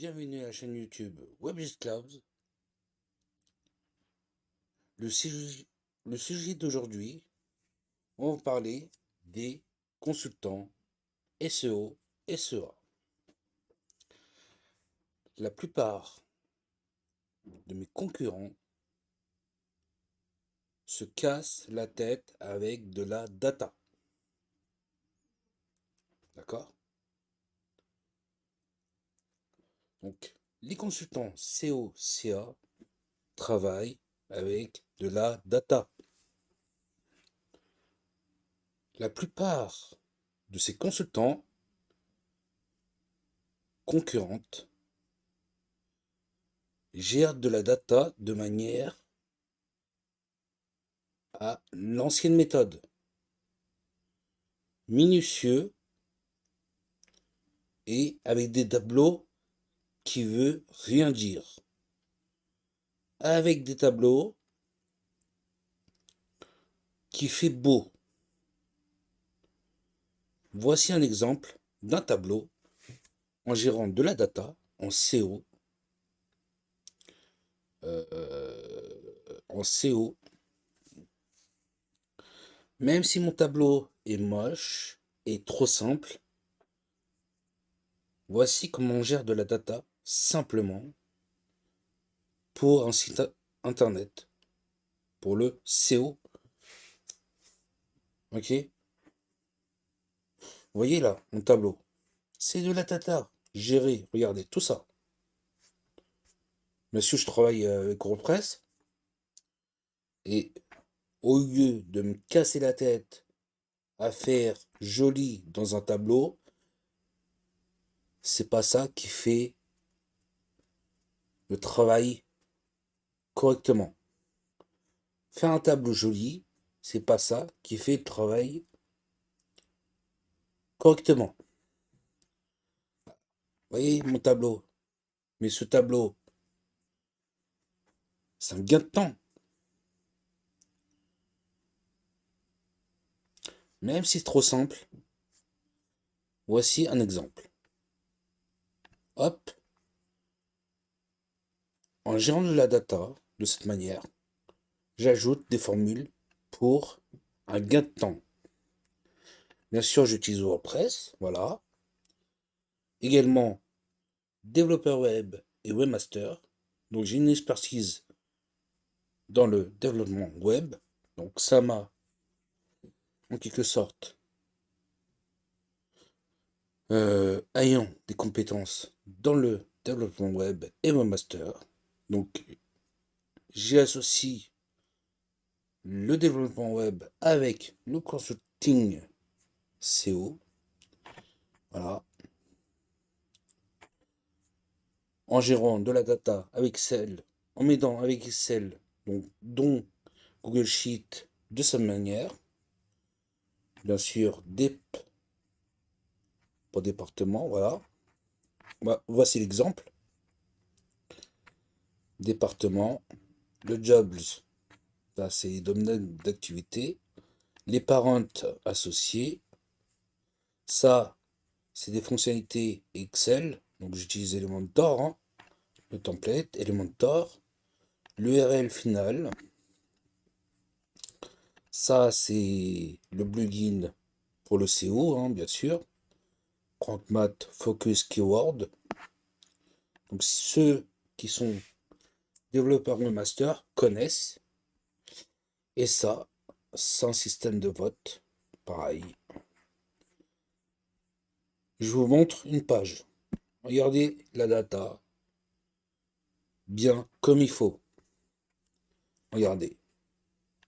Bienvenue à la chaîne YouTube WebGisCloud. Le sujet d'aujourd'hui, on va parler des consultants SEO, SEA. La plupart de mes concurrents se cassent la tête avec de la data. D'accord? Donc, les consultants SEO, CA travaillent avec de la data. La plupart de ces consultants concurrentes gèrent de la data de manière à l'ancienne méthode. Minutieux et avec des tableaux qui veut rien dire. Avec des tableaux qui fait beau. Voici un exemple d'un tableau en gérant de la data en SEO. En SEO. Même si mon tableau est moche et trop simple, voici comment on gère de la data simplement pour un site internet, pour le SEO. Ok? Vous voyez là, mon tableau. C'est de la data gérée. Regardez, tout ça. Monsieur, je travaille avec WordPress. Et au lieu de me casser la tête à faire joli dans un tableau, c'est pas ça qui fait le travail correctement. Faire un tableau joli, c'est pas ça qui fait le travail correctement. Vous voyez mon tableau. Mais ce tableau, c'est un gain de temps. Même si c'est trop simple, voici un exemple. Hop, en gérant de la data de cette manière, j'ajoute des formules pour un gain de temps. Bien sûr, j'utilise WordPress, voilà. Également, développeur web et webmaster. Donc, j'ai une expertise dans le développement web. Donc, ça m'a, en quelque sorte, ayant des compétences dans le développement web et webmaster. Donc, j'associe le développement web avec le consulting SEO. Voilà. En gérant de la data avec Excel, en m'aidant avec Excel, donc, dont Google Sheet de sa manière. Bien sûr, des pour département, voilà. Voici l'exemple. Département, le jobs, là c'est les domaines d'activité, les parents associés, ça c'est des fonctionnalités Excel, donc j'utilise Elementor, hein, le template, Elementor, l'URL final, ça c'est le plugin pour le SEO, hein, bien sûr, Crankmath Focus Keyword, donc ceux qui sont développeurs webmaster connaissent. Et ça, c'est un système de vote. Pareil. Je vous montre une page. Regardez la data. Bien comme il faut. Regardez.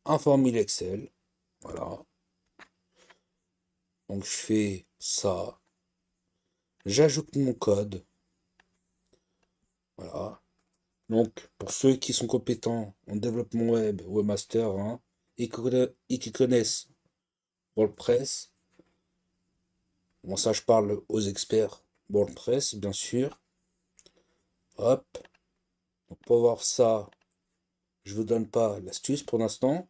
Un formule Excel. Voilà. Donc je fais ça. J'ajoute mon code. Voilà. Donc pour ceux qui sont compétents en développement web, webmaster, hein, et qui connaissent WordPress, bon ça je parle aux experts WordPress, bien sûr. Hop. Donc pour voir ça, je vous donne pas l'astuce pour l'instant.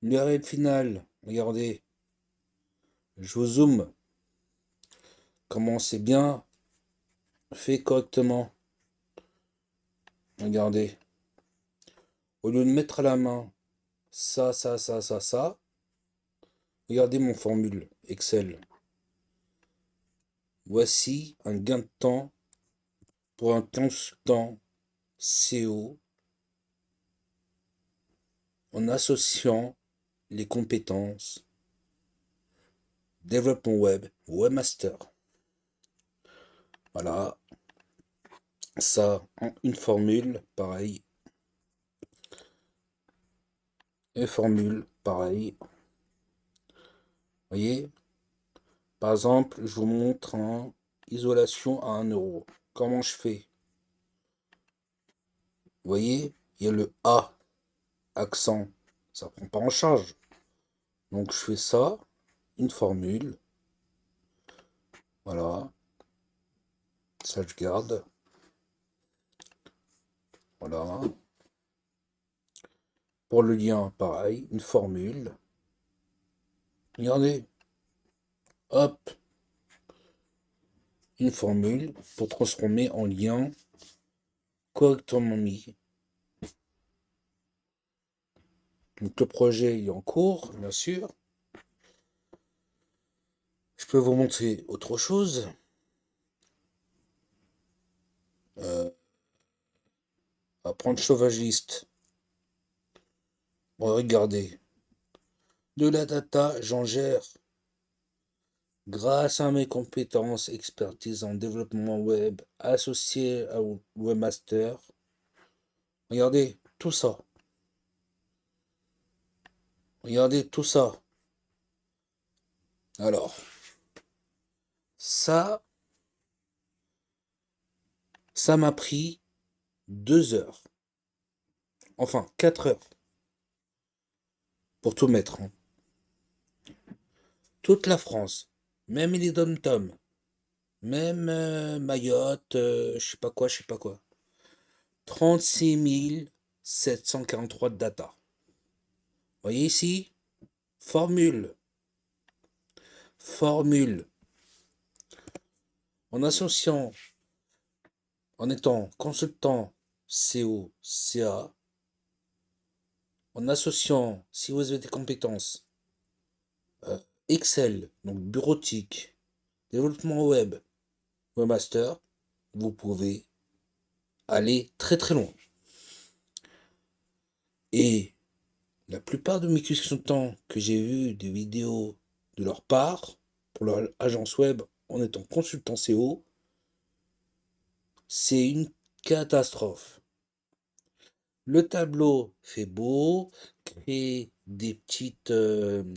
L'URL finale, regardez, je vous zoome. Comment c'est bien fait correctement. Regardez. Au lieu de mettre à la main ça, regardez mon formule Excel. Voici un gain de temps pour un consultant CO en associant les compétences développement web, webmaster. Voilà, ça en une formule, pareil. Et formule, pareil. Voyez, par exemple, je vous montre en isolation à 1 €. Comment je fais? Vous voyez, il y a le A, accent, ça prend pas en charge. Donc je fais ça, une formule. Voilà, ça je garde. Voilà. Pour le lien, pareil, une formule. Regardez, hop, une formule pour transformer en lien correctement mis. Donc le projet est en cours, bien sûr. Je peux vous montrer autre chose. Apprendre sauvagiste. Regardez. De la data, j'en gère. Grâce à mes compétences, expertise en développement web associées à Webmaster. Regardez tout ça. Regardez tout ça. Alors, ça m'a pris 2 heures. Enfin, 4 heures. Pour tout mettre. Hein. Toute la France. Même les dom-toms. Même Mayotte, je sais pas quoi, 36 743 de data. Voyez ici, formule. Formule. En associant, en étant consultant CO, CA, en associant, si vous avez des compétences, Excel, donc bureautique, développement web, webmaster, vous pouvez aller très très loin. Et la plupart de mes consultants que j'ai vu des vidéos de leur part, pour leur agence web en étant consultant CO, c'est une catastrophe. Le tableau fait beau, créer des petites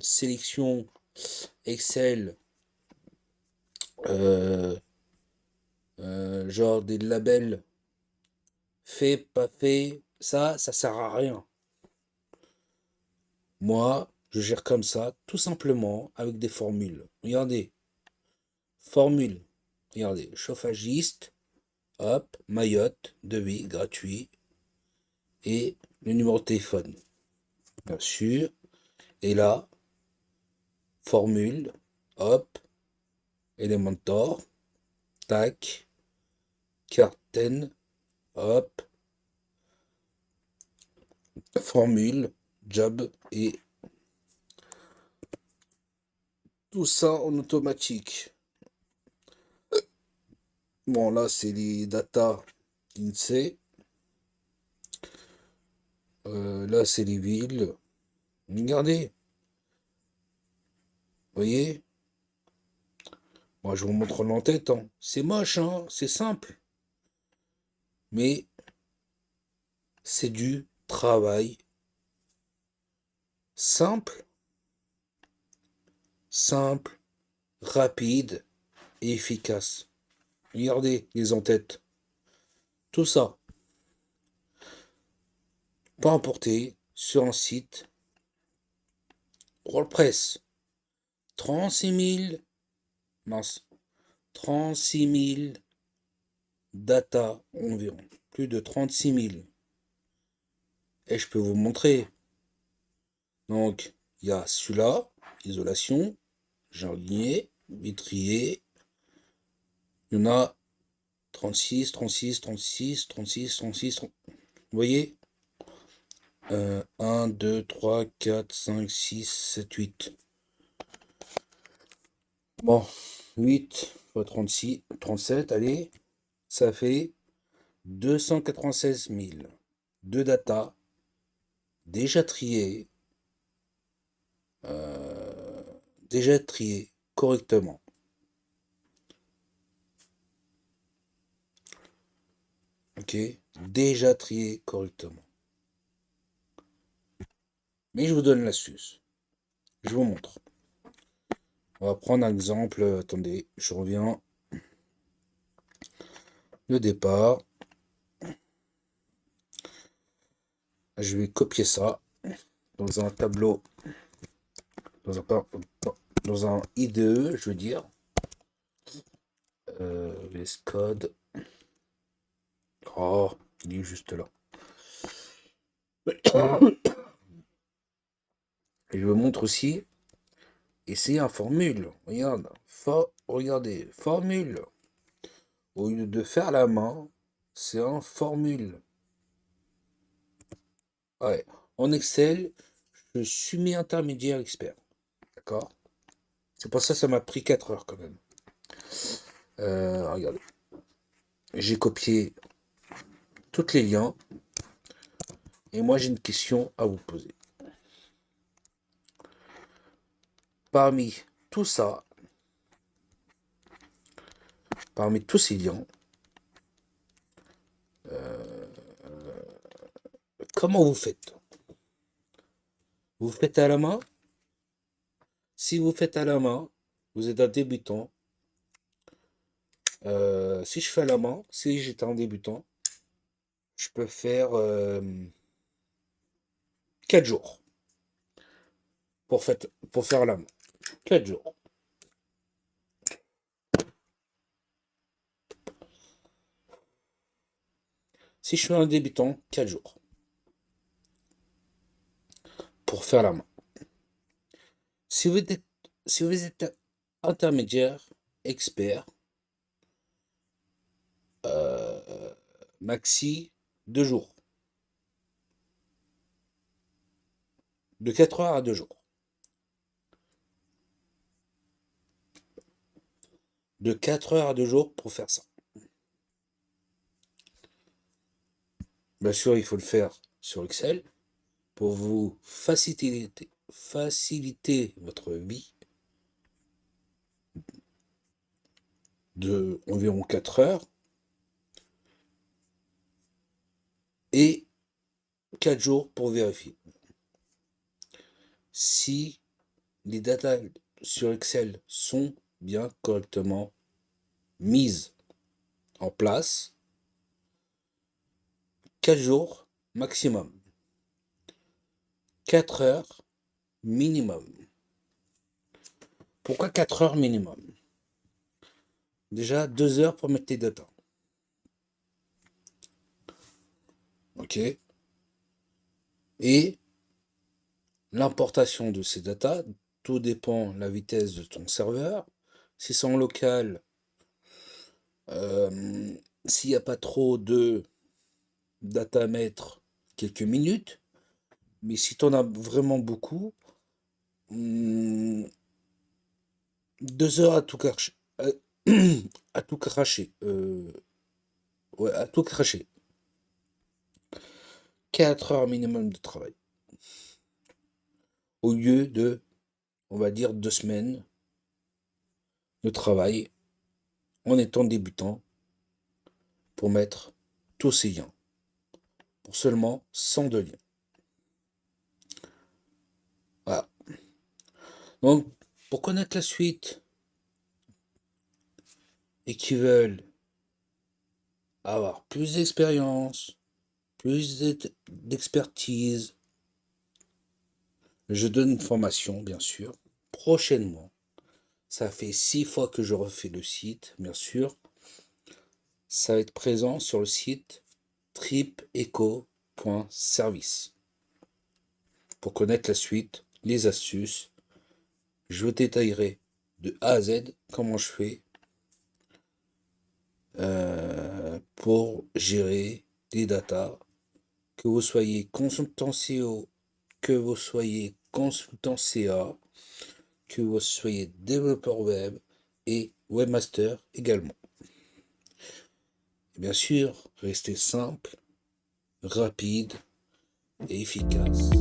sélections Excel, euh, genre des labels fait, pas fait, ça sert à rien. Moi, je gère comme ça, tout simplement, avec des formules. Regardez, formule. Regardez, chauffagiste, hop, Mayotte, devis gratuit, et le numéro de téléphone, bien sûr. Et là, formule, hop, Elementor, tac, carten, hop, formule, job, et tout ça en automatique. Bon, là, c'est les data INSEE. Là, c'est les villes. Regardez, voyez? Moi, je vous montre l'entête. Hein. C'est moche, hein? C'est simple. Mais c'est du travail simple, simple, rapide et efficace. Regardez les entêtes. Tout ça. Pas importé sur un site WordPress. 36 000, mince, 36 000 data environ. Plus de 36 000. Et je peux vous montrer. Donc, il y a celui-là, isolation, jardinier, vitrier. Il y en a 36, 36, 36, 36, 36, vous voyez? 1, 2, 3, 4, 5, 6, 7, 8. Bon, 8 fois 36, 37, allez, ça fait 296 000 de data déjà triées, déjà triées correctement. Ok, déjà triées correctement. Mais je vous donne l'astuce. Je vous montre. On va prendre un exemple. Attendez, je reviens. Le départ. Je vais copier ça dans un tableau, dans un IDE, je veux dire. VS Code. Oh, il est juste là. Et je vous montre aussi. Et c'est un formule. Regarde. Regardez. Formule. Au lieu de faire la main, c'est un formule. Ouais. En Excel, je suis mis intermédiaire expert. D'accord? C'est pour ça que ça m'a pris 4 heures quand même. Regardez. J'ai copié tous les liens. Et moi, j'ai une question à vous poser. Parmi tout ça, parmi tous ces liens, comment vous faites? Vous faites à la main? Si vous faites à la main, vous êtes un débutant. Si je fais à la main, si j'étais un débutant, je peux faire 4 jours pour faire à la main. 4 jours. Si je suis un débutant, 4 jours pour faire la main. Si vous êtes intermédiaire, expert, maxi 2 jours. De 4 heures à 2 jours. De 4 heures à 2 jours pour faire ça. Bien sûr, il faut le faire sur Excel pour vous faciliter votre vie de environ 4 heures et 4 jours pour vérifier si les datas sur Excel sont bien correctement mises en place. 4 jours maximum. 4 heures minimum. Pourquoi 4 heures minimum? Déjà 2 heures pour mettre les datas. Ok? Et l'importation de ces datas, tout dépend de la vitesse de ton serveur. Si c'est en local, s'il n'y a pas trop de data mettre, quelques minutes. Mais si tu en as vraiment beaucoup, 2 heures à tout cracher. À tout cracher. Ouais, à tout cracher. 4 heures minimum de travail. Au lieu de, on va dire, 2 semaines de travail en étant débutant pour mettre tous ces liens. Pour seulement 102 liens. Voilà. Donc, pour connaître la suite et qui veulent avoir plus d'expérience, plus d'expertise, je donne une formation, bien sûr, prochainement. Ça fait 6 fois que je refais le site, bien sûr. Ça va être présent sur le site tripeco.service. Pour connaître la suite, les astuces, je vous détaillerai de A à Z comment je fais pour gérer des data, que vous soyez consultant SEO, que vous soyez consultant CA, que vous soyez développeur web et webmaster également. Et bien sûr, restez simple, rapide et efficace.